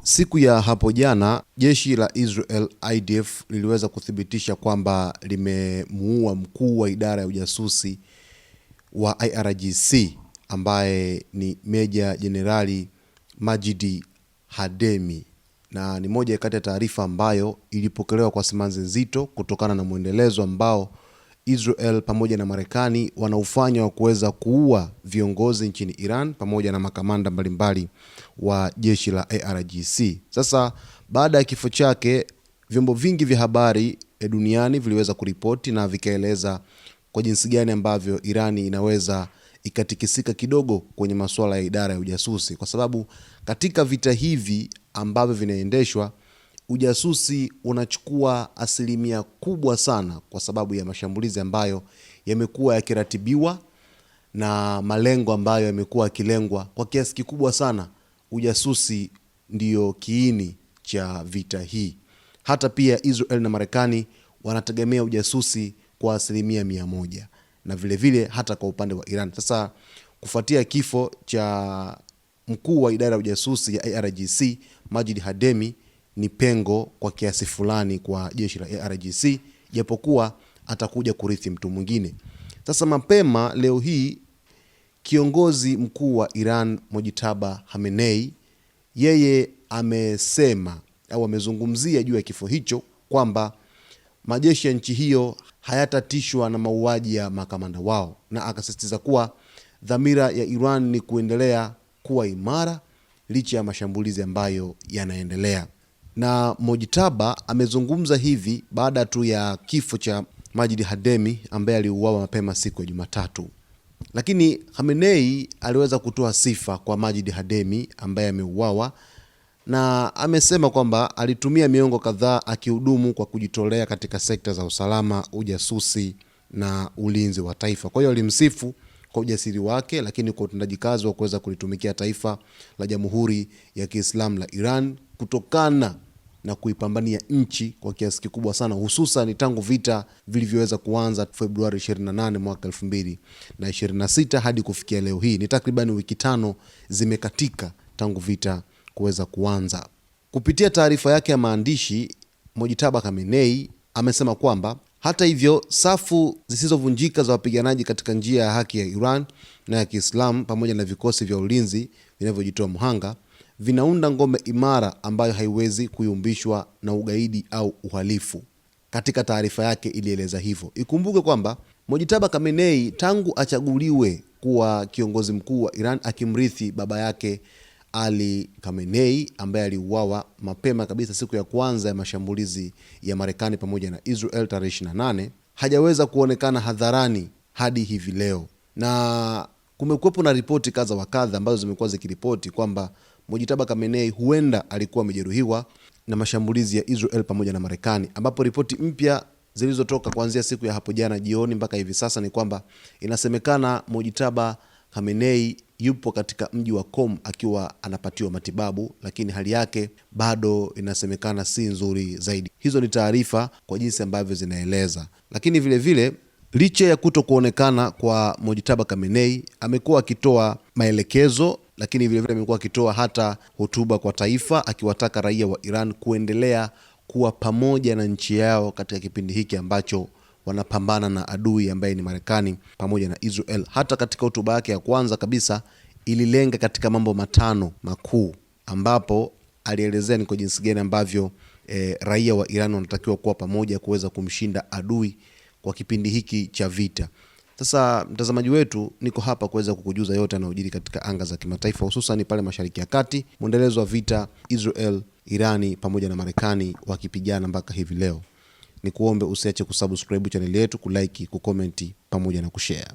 Siku ya hapo jana jeshi la Israel IDF liliweza kuthibitisha kwamba limemuua mkuu wa idara ya ujasusi wa IRGC ambaye ni Meja Jenerali Majidi Hademi, na ni moja kati ya taarifa ambayo ilipokelewa kwa simanzi nzito kutokana na mwendelezo ambao Israel pamoja na Marekani wanaufanya wa kuweza kuua viongozi nchini Iran pamoja na makamanda mbalimbali wa jeshi la IRGC. Sasa baada ya kifo chake, vyombo vingi vya habari duniani viliweza kuripoti na vikaeleza kwa jinsi gani ambavyo Irani inaweza ikatikisika kidogo kwenye masuala ya idara ya ujasusi, kwa sababu katika vita hivi ambavyo vinaendeshwa, ujasusi unachukua asilimia kubwa sana kwa sababu ya mashambulizi ambayo yamekuwa yakiratibiwa na malengo ambayo yamekuwa yakilengwa. Kwa kiasi kikubwa sana ujasusi ndiyo kiini cha vita hii. Hata pia Israel na Marekani wanategemea ujasusi kwa asilimia 100, na vile vile hata kwa upande wa Iran. Sasa kufuatia kifo cha mkuu wa idara ya ujasusi ya IRGC Majid Hademi, ni pengo kwa kiasi fulani kwa jeshi la IRGC, japokuwa atakuja kurithi mtu mwingine. Sasa mapema leo hii kiongozi mkuu wa Iran Mojtaba Khamenei, yeye amesema au amezungumzia juu ya kifo hicho kwamba majeshi ya nchi hiyo hayatatishwa na mauaji ya makamanda wao, na akasisitiza kuwa dhamira ya Iran ni kuendelea kuwa imara licha ya mashambulizi ambayo yanaendelea. Na Mojtaba amezungumza hivi baada tu ya kifo cha Majid Hademi ambaye aliuawa mapema siku ya Jumatatu. Lakini Khamenei aliweza kutoa sifa kwa Majid Hademi ambaye ameuawa, na amesema kwamba alitumia miongo kadhaa akihudumu kwa kujitolea katika sekta za usalama, ujasusi na ulinzi wa taifa. Kwa hiyo alimsifu kwa ujasiri wake, lakini kwa utendaji kazi wa kuweza kulitumikia taifa la Jamhuri ya Kiislamu la Iran kutokana na kuipambania nchi kwa kiasi kikubwa sana, hususan tangu vita vilivyoweza kuanza Februari 28 mwaka 2026 hadi kufikia leo hii. Ni takriban wiki 5 zimekatika tangu vita kuweza kuanza. Kupitia taarifa yake ya maandishi, Mojtaba Khamenei amesema kwamba hata hivyo, safu zisizovunjika za wapiganaji katika njia ya haki ya Iran na ya Kiislamu pamoja na vikosi vya ulinzi vinavyojitoa mhanga vinaunda ngome imara ambayo haiwezi kuyumbishwa na ugaidi au uhalifu. Katika taarifa yake ilieleza hivyo. Ikumbuke kwamba Mojtaba Khamenei tangu achaguliwe kuwa kiongozi mkuu wa Iran akimrithi baba yake Ali Khamenei ambaye aliuawa mapema kabisa siku ya kwanza ya mashambulizi ya Marekani pamoja na Israel tarehe 28, hajaweza kuonekana hadharani hadi hivi leo. Na kumekuwepo na ripoti kadha wa kadha ambazo zimekuwa zikiripoti kwamba Mojtaba Khamenei huenda alikuwa amejeruhiwa na mashambulizi ya Israel pamoja na Marekani, ambapo ripoti mpya zilizotoka kuanzia siku ya hapo jana jioni mpaka hivi sasa ni kwamba inasemekana Mojtaba Khamenei yupo katika mji wa Qom akiwa anapatiwa matibabu, lakini hali yake bado inasemekana si nzuri zaidi. Hizo ni taarifa kwa jinsi ambavyo zinaeleza. Lakini vile vile licha ya kuto kuonekana kwa Mojtaba Khamenei, amekuwa akitoa maelekezo, lakini vile vile amekuwa akitoa hata hotuba kwa taifa akiwataka raia wa Iran kuendelea kuwa pamoja na nchi yao katika kipindi hiki ambacho wanapambana na adui ambaye ni Marekani pamoja na Israel. Hata katika hotuba yake ya kwanza kabisa ililenga katika mambo 5 makuu, ambapo alielezea ni kwa jinsi gani ambavyo raia wa Iran wanatakiwa kuwa pamoja kuweza kumshinda adui kwa kipindi hiki cha vita. Sasa mtazamaji wetu, niko hapa kuweza kukujuza yote yanayojiri katika anga za kimataifa, hususan pale Mashariki ya Kati, mwendelezo wa vita Israel, Irani pamoja na Marekani wakipigana mpaka hivi leo. Ni kuombe usiache kusubscribe channel yetu, kulike, kucomment pamoja na kushare.